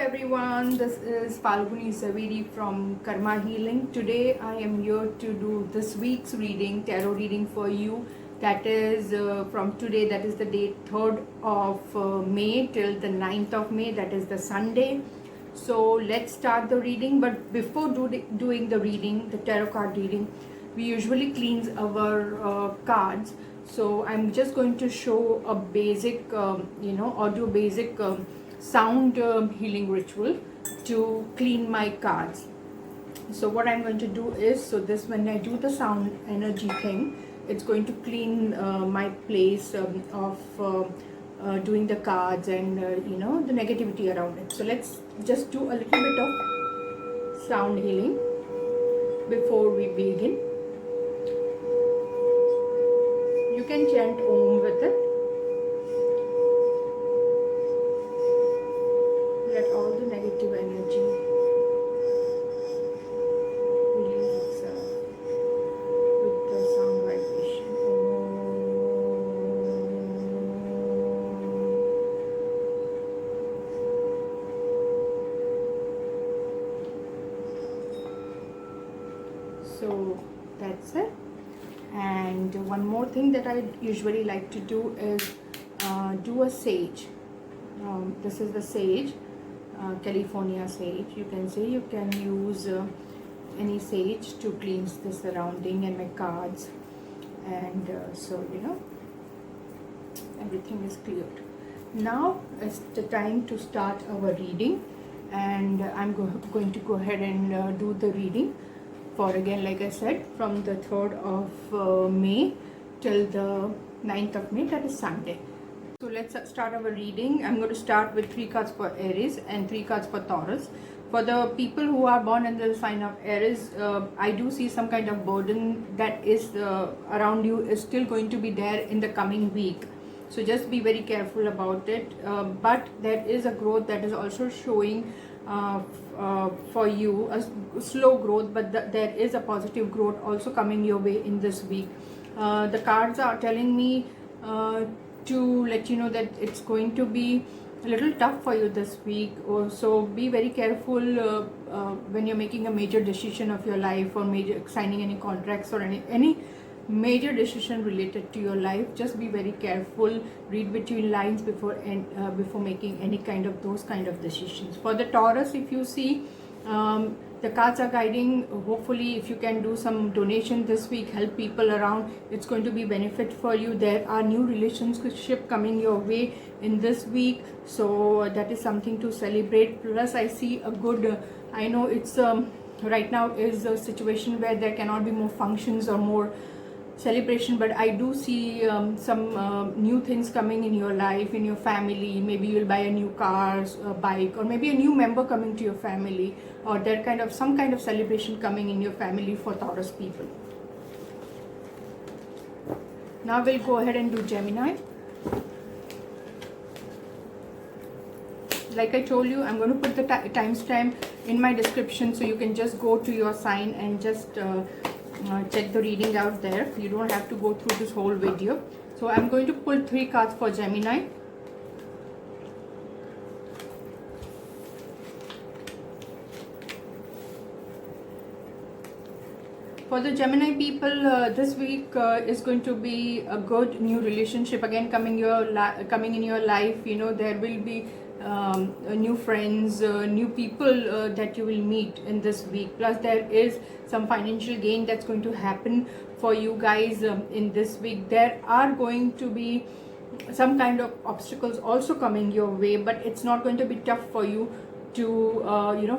everyone, this is Falguni Zaveri from Karma Healing. Today I am here to do this week's reading, tarot reading for you. That is from today, that is the date 3rd of May till the 9th of May, that is the Sunday. So let's start the reading, but before doing the reading, the tarot card reading, we usually cleanse our cards. So I'm just going to show a basic, audio basic sound healing ritual to clean my cards. So what I'm going to do is, so this when I do the sound energy thing, it's going to clean my place of doing the cards and the negativity around it. So let's just do a little bit of sound healing before we begin. You can chant Om with it. Let all the negative energy release itself with the sound vibration. So that's it. And one more thing that I usually like to do is do a sage. This is the sage, California sage. You can say you can use any sage to cleanse the surrounding and my cards, and everything is cleared. Now it's the time to start our reading, and I'm going to go ahead and do the reading for, again, like I said, from the 3rd of May till the 9th of May, that is Sunday. So let's start our reading. I'm going to start with 3 cards for Aries and 3 cards for Taurus. For the people who are born in the sign of Aries, I do see some kind of burden that is around you is still going to be there in the coming week. So just be very careful about it. But there is a growth that is also showing for you, a slow growth, but there is a positive growth also coming your way in this week. The cards are telling me to let you know that it's going to be a little tough for you this week. So be very careful when you're making a major decision of your life, or signing any contracts or any major decision related to your life. Just be very careful, read between lines before making any kind of those kind of decisions. For the Taurus, if you see, the cards are guiding, hopefully if you can do some donation this week, help people around, it's going to be benefit for you. There are new relationship coming your way in this week, so that is something to celebrate. Plus I see a good, I know it's right now is a situation where there cannot be more functions or more celebration, but I do see some new things coming in your life, in your family. Maybe you'll buy a new car, a bike, or maybe a new member coming to your family, or there kind of some kind of celebration coming in your family for Taurus people. Now we'll go ahead and do Gemini. Like I told you, I'm going to put the timestamp in my description, so you can just go to your sign and just check the reading out there. You don't have to go through this whole video. So I'm going to pull 3 cards for Gemini. For the Gemini people, this week is going to be a good new relationship again coming in your life. There will be new friends, new people that you will meet in this week. Plus there is some financial gain that's going to happen for you guys in this week. There are going to be some kind of obstacles also coming your way, but it's not going to be tough for you to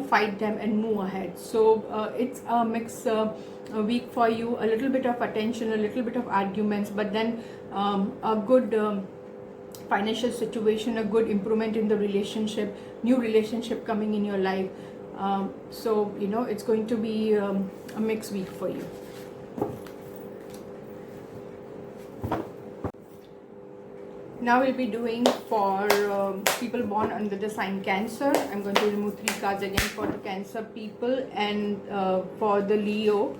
fight them and move ahead. So it's a mix week for you, a little bit of attention, a little bit of arguments, but then a good financial situation, a good improvement in the relationship, new relationship coming in your life. So it's going to be a mixed week for you. Now we'll be doing for people born under the sign Cancer. I'm going to remove 3 cards again for the Cancer people, and for the Leo,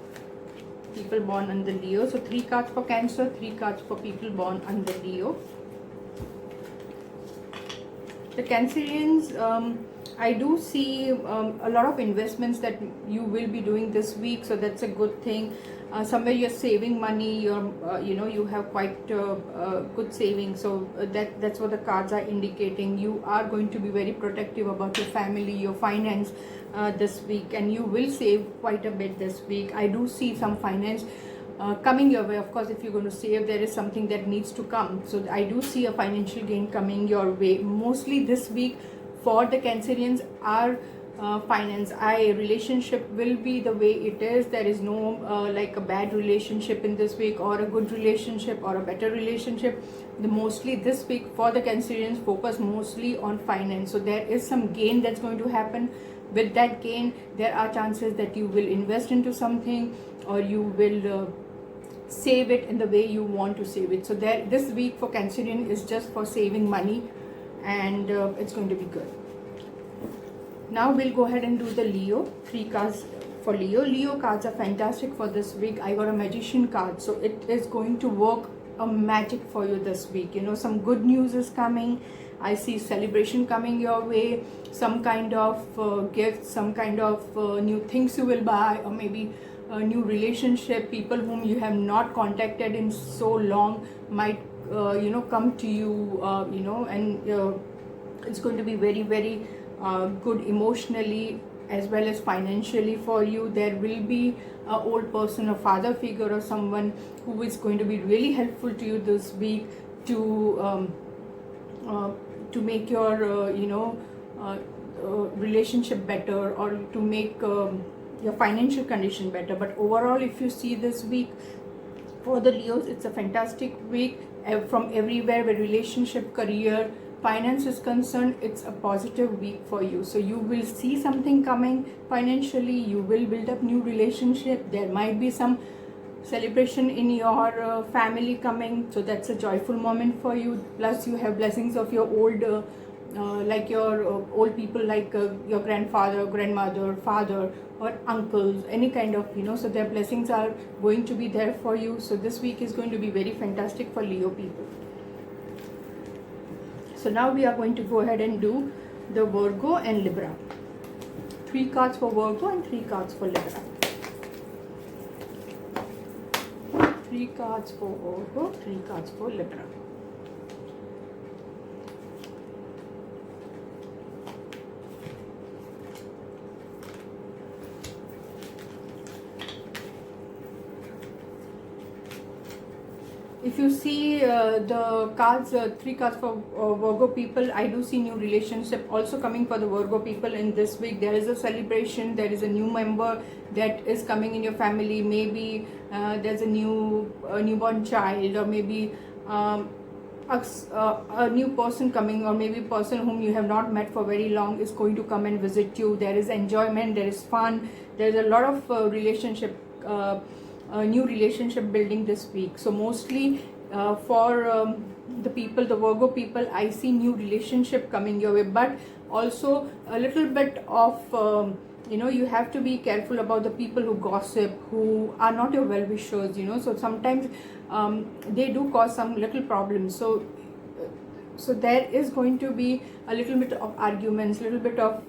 people born under Leo. So 3 cards for Cancer, 3 cards for people born under Leo. The Cancerians, I do see a lot of investments that you will be doing this week, so that's a good thing. Somewhere you're saving money, you have quite good savings, so that's what the cards are indicating. You are going to be very protective about your family, your finance this week, and you will save quite a bit this week. I do see some finance coming your way. Of course, if you're going to save, there is something that needs to come, so I do see a financial gain coming your way mostly this week. For the Cancerians, our finance, relationship will be the way it is. There is no like a bad relationship in this week, or a good relationship, or a better relationship. Mostly this week for the Cancerians, focus mostly on finance. So there is some gain that's going to happen. With that gain, there are chances that you will invest into something, or you will save it in the way you want to save it. So this week for Cancerian is just for saving money, and it's going to be good. Now we'll go ahead and do the Leo. 3 cards for Leo. Leo cards are fantastic for this week. I got a Magician card, so it is going to work a magic for you this week. Some good news is coming. I see celebration coming your way, some kind of gift, some kind of new things you will buy, or maybe a new relationship. People whom you have not contacted in so long might come to you, and it's going to be very, very good emotionally as well as financially for you. There will be an old person, a father figure, or someone who is going to be really helpful to you this week to make your relationship better, or to make your financial condition better. But overall, if you see this week for the Leos, it's a fantastic week from everywhere where relationship, career, finance is concerned. It's a positive week for you. So you will see something coming financially. You will build up new relationship. There might be some celebration in your family coming, so that's a joyful moment for you. Plus you have blessings of your old old people, like your grandfather, grandmother, father, or uncles, any kind of, so their blessings are going to be there for you. So this week is going to be very fantastic for Leo people. So now we are going to go ahead and do the Virgo and Libra. 3 cards for Virgo and 3 cards for Libra. 3 cards for Virgo, 3 cards for Libra. If you see the cards, 3 cards for Virgo people, I do see new relationship also coming for the Virgo people in this week. There is a celebration, there is a new member that is coming in your family. Maybe there's a newborn child, or maybe a new person coming, or maybe a person whom you have not met for very long is going to come and visit you. There is enjoyment, there is fun, there is a lot of new relationship building this week. So mostly for the Virgo people, I see new relationship coming your way, but also a little bit of you have to be careful about the people who gossip, who are not your well-wishers. So sometimes they do cause some little problems. So there is going to be a little bit of arguments, little bit of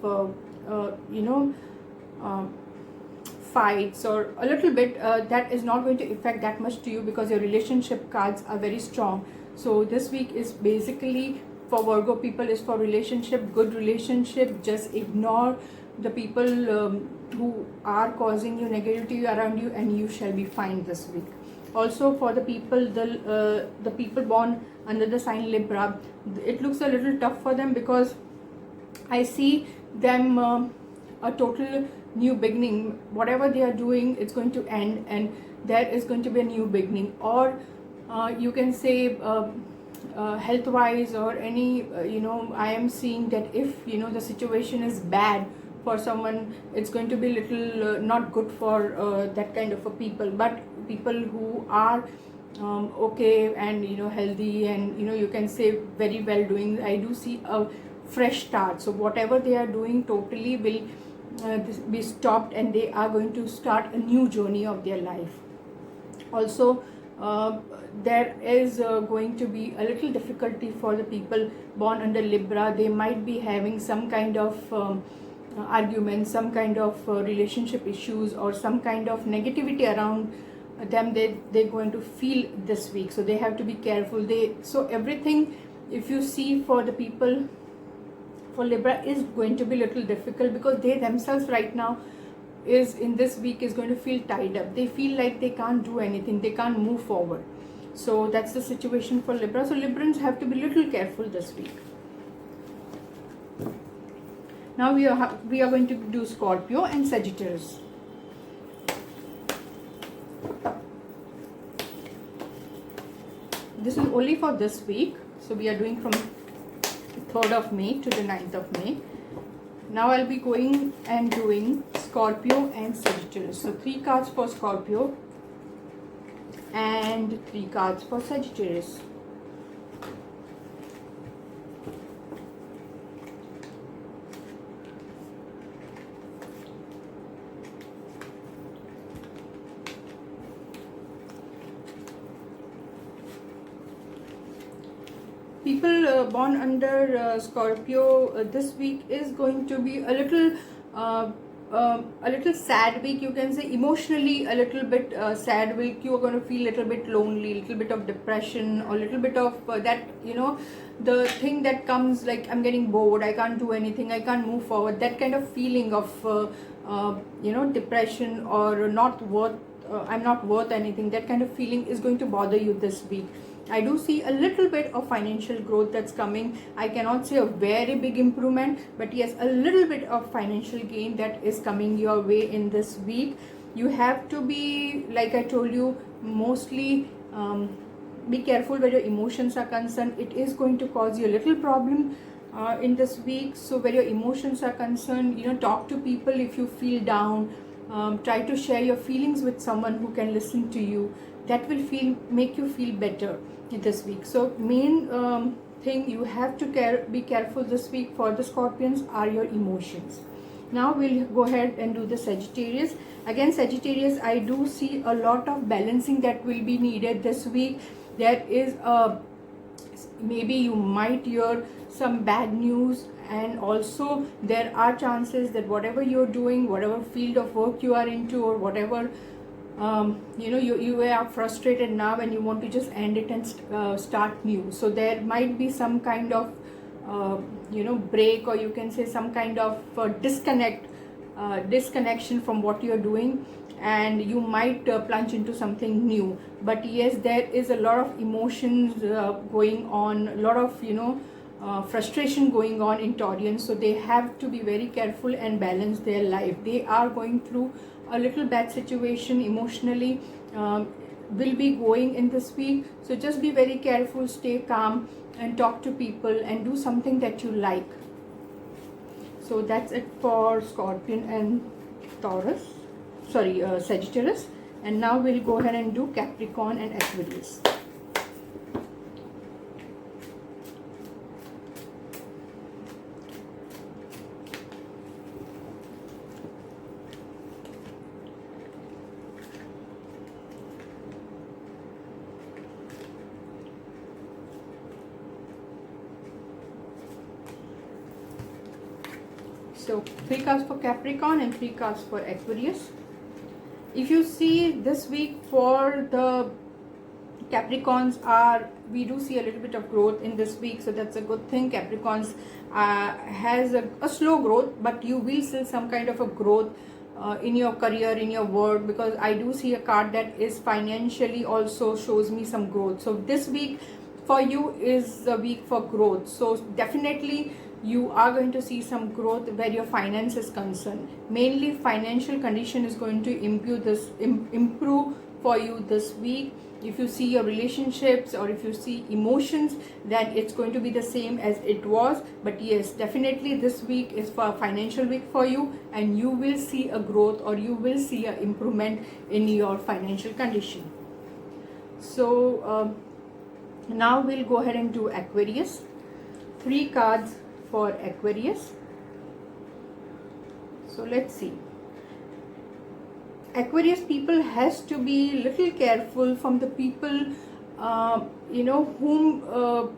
fights, or a little bit that is not going to affect that much to you, because your relationship cards are very strong. So this week is basically for Virgo people is for relationship, good relationship. Just ignore the people who are causing you negativity around you, and you shall be fine this week. Also for the people, the people born under the sign Libra, it looks a little tough for them, because I see them a total new beginning. Whatever they are doing, it's going to end, and there is going to be a new beginning. Or you can say health wise, or any I am seeing that if the situation is bad for someone, it's going to be little not good for that kind of a people. But people who are okay and healthy, and you can say very well doing, I do see a fresh start. So whatever they are doing totally will be stopped, and they are going to start a new journey of their life. Also there is going to be a little difficulty for the people born under Libra. They might be having some kind of argument, some kind of relationship issues, or some kind of negativity around them. They're going to feel this week, so they have to be careful. So everything, if you see, for the people for Libra is going to be a little difficult, because they themselves right now is in this week is going to feel tied up. They feel like they can't do anything, they can't move forward. So that's the situation for Libra. So Librans have to be a little careful this week. Now we are going to do Scorpio and Sagittarius. This is only for this week. So we are doing from 3rd of May to the 9th of May. Now I'll be going and doing Scorpio and Sagittarius. So 3 cards for Scorpio and 3 cards for Sagittarius. People born under Scorpio this week is going to be a little sad week, you can say. Emotionally a little bit sad week. You are going to feel a little bit lonely, little bit of depression, or little bit of that, you know, the thing that comes like, I'm getting bored, I can't do anything, I can't move forward. That kind of feeling of you know, depression, or not worth I'm not worth anything. That kind of feeling is going to bother you this week. I do see a little bit of financial growth that's coming. I cannot say a very big improvement, but yes, a little bit of financial gain that is coming your way in this week. You have to be, like I told you, mostly be careful where your emotions are concerned. It is going to cause you a little problem in this week. So where your emotions are concerned, you know, talk to people if you feel down. Try to share your feelings with someone who can listen to you. That will make you feel better this week. So main thing you have to be careful this week for the Scorpions are your emotions. Now we'll go ahead and do the Sagittarius. Again, Sagittarius, I do see a lot of balancing that will be needed this week. There is maybe you might hear some bad news, and also there are chances that whatever you're doing, whatever field of work you are into, or whatever you know, you are frustrated now and you want to just end it and start new. So there might be some kind of you know, break, or you can say some kind of disconnection from what you're doing, and you might plunge into something new. But yes, there is a lot of emotions going on, a lot of, you know, frustration going on in Taurians. So they have to be very careful and balance their life. They are going through a little bad situation emotionally, will be going in this week. So just be very careful, stay calm, and talk to people and do something that you like. So that's it for Scorpion and Sagittarius. And now we'll go ahead and do Capricorn and Aquarius. So 3 cards for Capricorn and 3 cards for Aquarius. If you see this week for the Capricorns, we do see a little bit of growth in this week, so that's a good thing. Capricorns has a slow growth, but you will see some kind of a growth in your career, in your work, because I do see a card that is financially also shows me some growth. So this week for you is a week for growth. So definitely you are going to see some growth where your finance is concerned. Mainly financial condition is going to improve for you this week. If you see your relationships, or if you see emotions, then it's going to be the same as it was. But yes, definitely this week is for a financial week for you, and you will see a growth, or you will see an improvement in your financial condition. So now we'll go ahead and do Aquarius. 3 cards for Aquarius. So let's see. Aquarius people has to be little careful from the people whom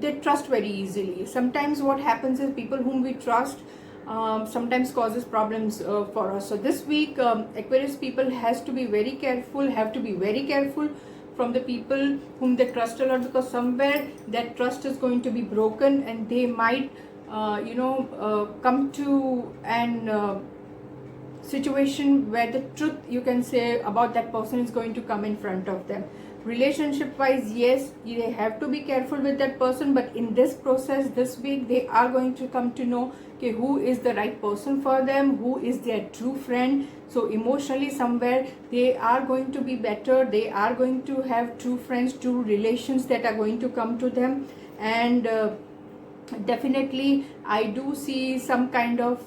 they trust very easily. Sometimes what happens is people whom we trust sometimes causes problems for us. So this week Aquarius people has to be very careful, from the people whom they trust a lot, because somewhere that trust is going to be broken and they might come to an situation where the truth, you can say, about that person is going to come in front of them. Relationship wise, yes, they have to be careful with that person, but in this process this week they are going to come to know, okay, who is the right person for them, who is their true friend. So emotionally somewhere they are going to be better, they are going to have true friends, true relations that are going to come to them. And definitely I do see some kind of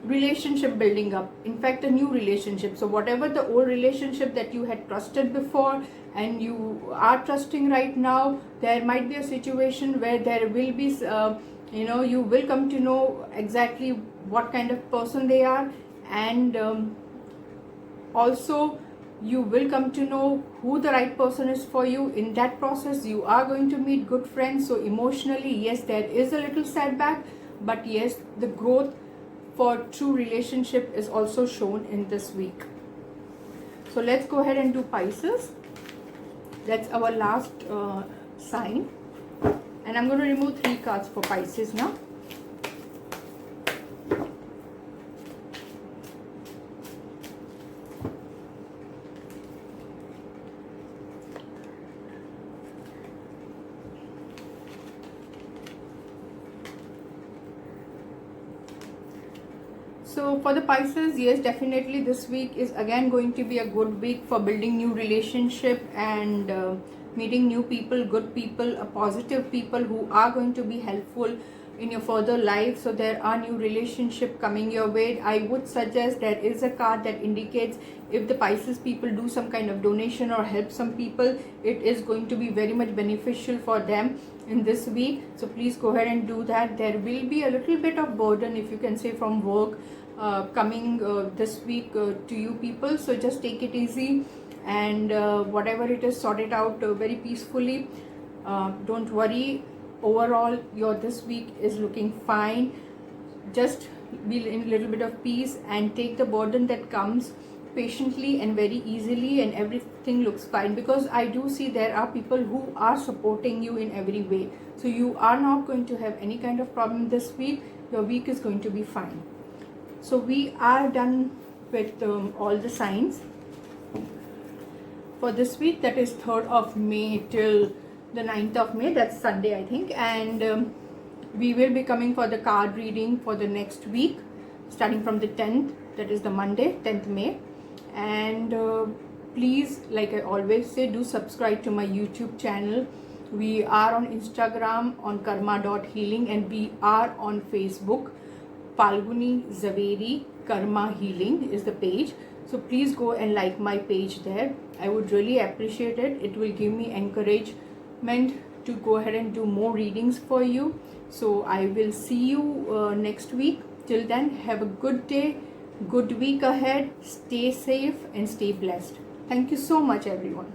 relationship building up, in fact a new relationship. So whatever the old relationship that you had trusted before and you are trusting right now, there might be a situation where there will be you will come to know exactly what kind of person they are, and also you will come to know who the right person is for you. In that process you are going to meet good friends. So emotionally, yes, there is a little setback, but yes, the growth for true relationship is also shown in this week. So let's go ahead and do Pisces. That's our last sign, and I'm going to remove 3 cards for Pisces now. So for the Pisces, yes, definitely this week is again going to be a good week for building new relationship and meeting new people, good people, positive people who are going to be helpful in your further life. So there are new relationship coming your way. I would suggest, there is a card that indicates if the Pisces people do some kind of donation or help some people, it is going to be very much beneficial for them in this week. So please go ahead and do that. There will be a little bit of burden, if you can say, from work coming this week to you people. So just take it easy, and whatever it is, sort it out very peacefully. Don't worry, overall your this week is looking fine. Just be in a little bit of peace and take the burden that comes patiently and very easily, and everything looks fine, because I do see there are people who are supporting you in every way. So you are not going to have any kind of problem this week. Your week is going to be fine. So we are done with all the signs for this week, that is 3rd of May till the 9th of May, that's Sunday I think. And we will be coming for the card reading for the next week starting from the 10th, that is the Monday, 10th May. And please, like I always say, do subscribe to my YouTube channel. We are on Instagram on karma.healing, and we are on Facebook. Falguni Zaveri Karma Healing is the page. So please go and like my page there. I would really appreciate it. It will give me encouragement to go ahead and do more readings for you. So I will see you next week. Till then, have a good day, good week ahead. Stay safe and stay blessed. Thank you so much, everyone.